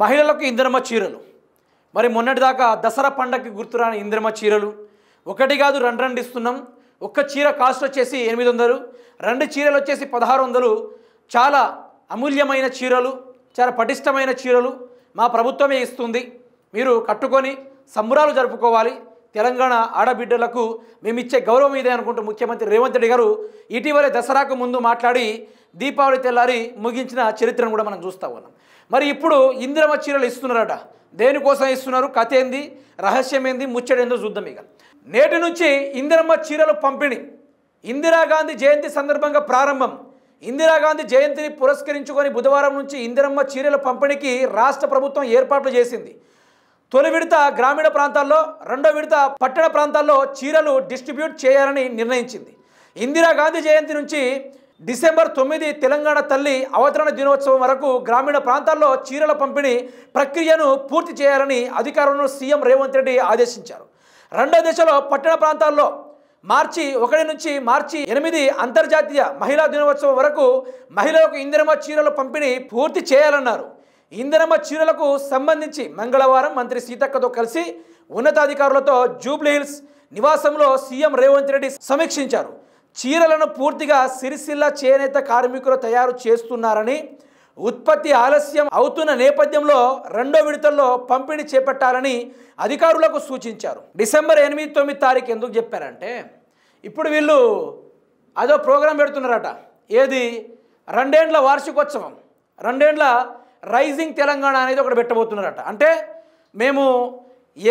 మహిళలకు ఇందిరమ్మ చీరలు మరి మొన్నటిదాకా దసరా పండగకి గుర్తురాని ఇందిరమ్మ చీరలు ఒకటి కాదు రెండు ఇస్తున్నాం. ఒక్క చీర కాస్ట్ వచ్చేసి 800, రెండు చీరలు వచ్చేసి 1600. చాలా అమూల్యమైన చీరలు, చాలా పటిష్టమైన చీరలు మా ప్రభుత్వమే ఇస్తుంది. మీరు కట్టుకొని సంబరాలు జరుపుకోవాలి. తెలంగాణ ఆడబిడ్డలకు మేము ఇచ్చే గౌరవం ఇదే అనుకుంటూ ముఖ్యమంత్రి రేవంత్ రెడ్డి గారు ఇటీవలే దసరాకు ముందు మాట్లాడి దీపావళి తెల్లారి ముగించిన చరిత్రను కూడా మనం చూస్తూ ఉన్నాం. మరి ఇప్పుడు ఇందిరమ్మ చీరలు ఇస్తున్నారట. దేనికోసం ఇస్తున్నారు, కథ ఏంది, రహస్యం ఏంది, ముచ్చడేందో చూద్దాం. ఇక నేటి నుంచి ఇందిరమ్మ చీరలు పంపిణీ ఇందిరాగాంధీ జయంతి సందర్భంగా ప్రారంభం. ఇందిరాగాంధీ జయంతిని పురస్కరించుకొని బుధవారం నుంచి ఇందిరమ్మ చీరల పంపిణీకి రాష్ట్ర ప్రభుత్వం ఏర్పాట్లు చేసింది. తొలి విడత గ్రామీణ ప్రాంతాల్లో, రెండో విడత పట్టణ ప్రాంతాల్లో చీరలు డిస్ట్రిబ్యూట్ చేయాలని నిర్ణయించింది. ఇందిరాగాంధీ జయంతి నుంచి డిసెంబర్ 9 తెలంగాణ తల్లి అవతరణ దినోత్సవం వరకు గ్రామీణ ప్రాంతాల్లో చీరల పంపిణీ ప్రక్రియను పూర్తి చేయాలని అధికారులను సీఎం రేవంత్ రెడ్డి ఆదేశించారు. రెండో దశలో పట్టణ ప్రాంతాల్లో మార్చి 1 నుంచి మార్చి 8 అంతర్జాతీయ మహిళా దినోత్సవం వరకు మహిళలకు ఇందిరమ్మ చీరల పంపిణీ పూర్తి చేయాలన్నారు. ఇందిరమ్మ చీరలకు సంబంధించి మంగళవారం మంత్రి సీతక్కతో కలిసి ఉన్నతాధికారులతో జూబ్లీహిల్స్ నివాసంలో సీఎం రేవంత్ రెడ్డి సమీక్షించారు. చీరలను పూర్తిగా సిరిసిల్ల చేనేత కార్మికులు తయారు చేస్తున్నారని, ఉత్పత్తి ఆలస్యం అవుతున్న నేపథ్యంలో రెండో విడతల్లో పంపిణీ చేపట్టాలని అధికారులకు సూచించారు. డిసెంబర్ 8, 9 తారీఖు ఎందుకు చెప్పారంటే ఇప్పుడు వీళ్ళు అదో ప్రోగ్రాం పెడుతున్నారట. ఏది, 2 ఏండ్ల వార్షికోత్సవం, 2 ఏండ్ల రైజింగ్ తెలంగాణ అనేది ఒకటి పెట్టబోతున్నారట. అంటే మేము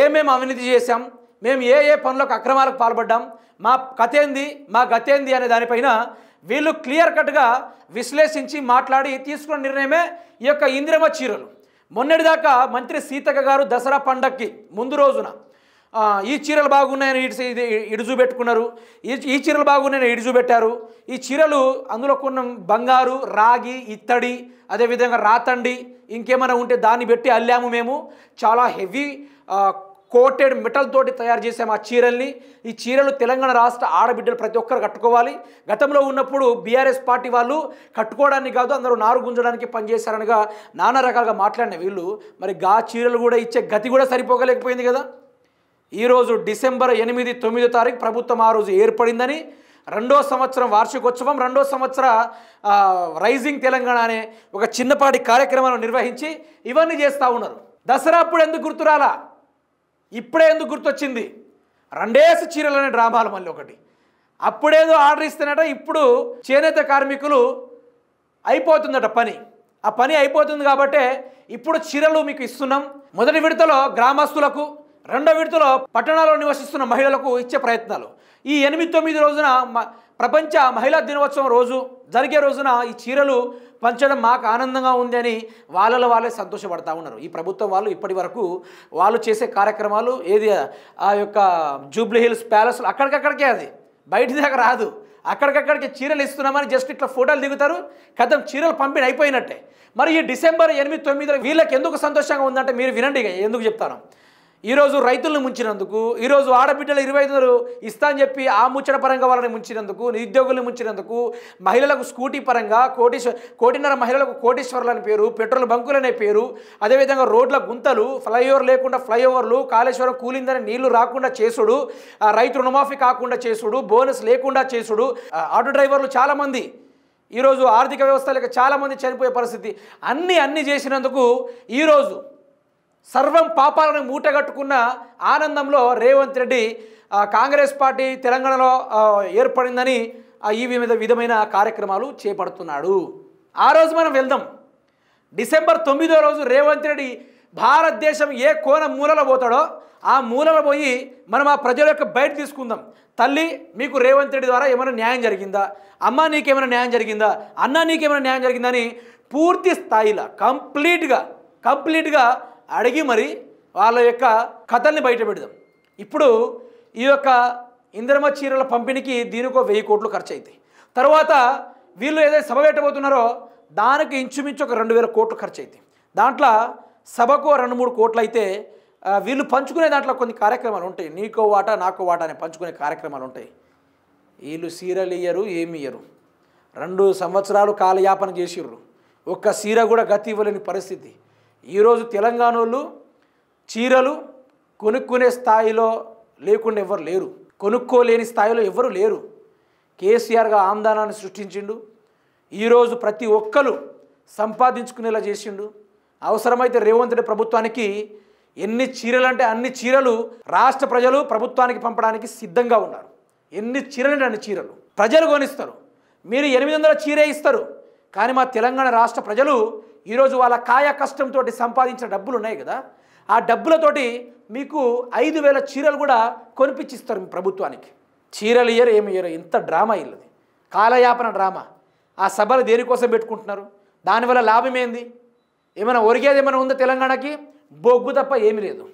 ఏమేమి అవినీతి చేశాం, మేము ఏ పనులకు అక్రమాలకు పాల్పడ్డాం, మా కథ ఏంది, మా గతేంది అనే దానిపైన వీళ్ళు క్లియర్ కట్గా విశ్లేషించి మాట్లాడి తీసుకున్న నిర్ణయమే ఈ యొక్క ఇందిరమ్మ చీరలు. మొన్నటిదాకా మంత్రి సీతక్క గారు దసరా పండగకి ముందు రోజున ఈ చీరలు బాగున్నాయని ఇటు చూపెట్టుకున్నారు, ఈ చీరలు బాగున్నాయని ఇటు చూపెట్టారు. ఈ చీరలు అందులో కొన్ని బంగారు, రాగి, ఇత్తడి, అదేవిధంగా రాతండి ఇంకేమైనా ఉంటే దాన్ని పెట్టి అల్లాము. మేము చాలా హెవీ కోటెడ్ మెటల్ తోటి తయారు చేసాము ఆ చీరల్ని. ఈ చీరలు తెలంగాణ రాష్ట్ర ఆడబిడ్డలు ప్రతి ఒక్కరు కట్టుకోవాలి. గతంలో ఉన్నప్పుడు బీఆర్ఎస్ పార్టీ వాళ్ళు కట్టుకోవడానికి కాదు అందరూ నారు గుంజడానికి పనిచేశారనగా నానా రకాలుగా మాట్లాడిన వీళ్ళు మరి గా చీరలు కూడా ఇచ్చే గతి కూడా సరిపోగలేకపోయింది కదా. ఈరోజు డిసెంబర్ 8, 9 తారీఖు ప్రభుత్వం ఆ రోజు ఏర్పడిందని, 2వ సంవత్సరం వార్షికోత్సవం, 2వ సంవత్సర రైజింగ్ తెలంగాణ అనే ఒక చిన్నపాటి కార్యక్రమాలను నిర్వహించి ఇవన్నీ చేస్తూ ఉన్నారు. దసరా అప్పుడు ఎందుకు గుర్తురాలా, ఇప్పుడే ఎందుకు గుర్తొచ్చింది? 2 చీరలనే డ్రామాలు మళ్ళీ ఒకటి. అప్పుడేదో ఆర్డర్ ఇస్తేనట, ఇప్పుడు చేనేత కార్మికులు అయిపోతుందట పని. ఆ పని అయిపోతుంది కాబట్టే ఇప్పుడు చీరలు మీకు ఇస్తున్నాం. మొదటి విడతలో గ్రామస్తులకు, రెండో విడతలో పట్టణాల్లో నివసిస్తున్న మహిళలకు ఇచ్చే ప్రయత్నాలు. ఈ 8, 9 రోజున ప్రపంచ మహిళా దినోత్సవం రోజు జరిగే రోజున ఈ చీరలు పంచడం మాకు ఆనందంగా ఉంది అని వాళ్ళే సంతోషపడతా ఉన్నారు. ఈ ప్రభుత్వం వాళ్ళు ఇప్పటి వరకు వాళ్ళు చేసే కార్యక్రమాలు ఏది, ఆ యొక్క జూబ్లీహిల్స్ ప్యాలెస్లో అక్కడికక్కడికే, అది బయటి దాకా రాదు. అక్కడికక్కడికి చీరలు ఇస్తున్నామని జస్ట్ ఇట్లా ఫోటోలు దిగుతారు, కథం చీరలు పంపిణీ అయిపోయినట్టే. మరి ఈ డిసెంబర్ 8, 9 వీళ్ళకి ఎందుకు సంతోషంగా ఉందంటే మీరు వినండి ఎందుకు చెప్తాను. ఈరోజు రైతులను ముంచినందుకు, ఈరోజు ఆడబిడ్డలు 25 ఇస్తా అని చెప్పి ఆ ముచ్చట పరంగా వాళ్ళని ముంచినందుకు, నిరుద్యోగులను ముంచినందుకు, మహిళలకు స్కూటీ పరంగా 1.5 మహిళలకు కోటీశ్వర్లు అనే పేరు, పెట్రోల్ బంకులు అనే పేరు, అదేవిధంగా రోడ్ల గుంతలు, ఫ్లైఓవర్ లేకుండా ఫ్లైఓవర్లు, కాళేశ్వరం కూలిందని నీళ్లు రాకుండా చేసుడు, రైతు రుణమాఫీ కాకుండా చేసుడు, బోనస్ లేకుండా చేసుడు, ఆటో డ్రైవర్లు చాలామంది ఈరోజు ఆర్థిక వ్యవస్థలకు చాలామంది చనిపోయే పరిస్థితి, అన్నీ చేసినందుకు ఈరోజు సర్వం పాపాలను మూటగట్టుకున్న ఆనందంలో రేవంత్ రెడ్డి కాంగ్రెస్ పార్టీ తెలంగాణలో ఏర్పడిందని ఈ విధమైన కార్యక్రమాలు చేపడుతున్నాడు. ఆ రోజు మనం వెళ్దాం. డిసెంబర్ 9వ రోజు రేవంత్ రెడ్డి భారతదేశం ఏ కోన మూలలో పోతాడో ఆ మూలలో పోయి మనం ఆ ప్రజల యొక్క బయట తీసుకుందాం. తల్లి, మీకు రేవంత్ రెడ్డి ద్వారా ఏమైనా న్యాయం జరిగిందా, అమ్మ నీకేమైనా న్యాయం జరిగిందా, అన్న నీకేమైనా న్యాయం జరిగిందని పూర్తి స్థాయిలో కంప్లీట్గా అడిగి మరి వాళ్ళ యొక్క కథల్ని బయట పెడదాం. ఇప్పుడు ఈ యొక్క ఇందిరమ్మ చీరల పంపిణీకి దీనికో 1000 కోట్లు ఖర్చు అవుతాయి. తర్వాత వీళ్ళు ఏదైతే సభ పెట్టబోతున్నారో దానికి ఇంచుమించు ఒక 2000 కోట్లు ఖర్చు అవుతాయి. దాంట్లో సభకు 2-3 కోట్లు అయితే వీళ్ళు పంచుకునే దాంట్లో కొన్ని కార్యక్రమాలు ఉంటాయి. నీకో వాటా నాకో వాటా అని పంచుకునే కార్యక్రమాలు ఉంటాయి. వీళ్ళు సీరలు ఇయ్యరు, ఏమి ఇయ్యరు. 2 సంవత్సరాలు కాలయాపన చేసిర్రు, ఒక్క సీర కూడా గతి ఇవ్వలేని పరిస్థితి. ఈరోజు తెలంగాణ వాళ్ళు చీరలు కొనుక్కునే స్థాయిలో లేకుండా ఎవరు లేరు, కొనుక్కోలేని స్థాయిలో ఎవరు లేరు. కేసీఆర్గా ఆందోళనను సృష్టించిండు. ఈరోజు ప్రతి ఒక్కరు సంపాదించుకునేలా చేసిండు. అవసరమైతే రేవంత్ రెడ్డి ప్రభుత్వానికి ఎన్ని చీరలు అంటే అన్ని చీరలు రాష్ట్ర ప్రజలు ప్రభుత్వానికి పంపడానికి సిద్ధంగా ఉన్నారు. ఎన్ని చీరలు అంటే అన్ని చీరలు ప్రజలు కొనిస్తారు. మీరు 800 చీరే ఇస్తారు, కానీ మా తెలంగాణ రాష్ట్ర ప్రజలు ఈరోజు వాళ్ళ కాయ కష్టంతో సంపాదించిన డబ్బులు ఉన్నాయి కదా, ఆ డబ్బులతోటి మీకు 5000 చీరలు కూడా కొనిపించిస్తారు మీ ప్రభుత్వానికి. చీరలు ఇయ్యరు, ఏమి ఇయ్యరు. ఇంత డ్రామా ఇల్లది, కాలయాపన డ్రామా. ఆ సభలు దేనికోసం పెట్టుకుంటున్నారు? దానివల్ల లాభం ఏంది? ఏమైనా ఒరిగేది ఏమైనా ఉందా తెలంగాణకి? బొగ్గు తప్ప ఏమీ లేదు.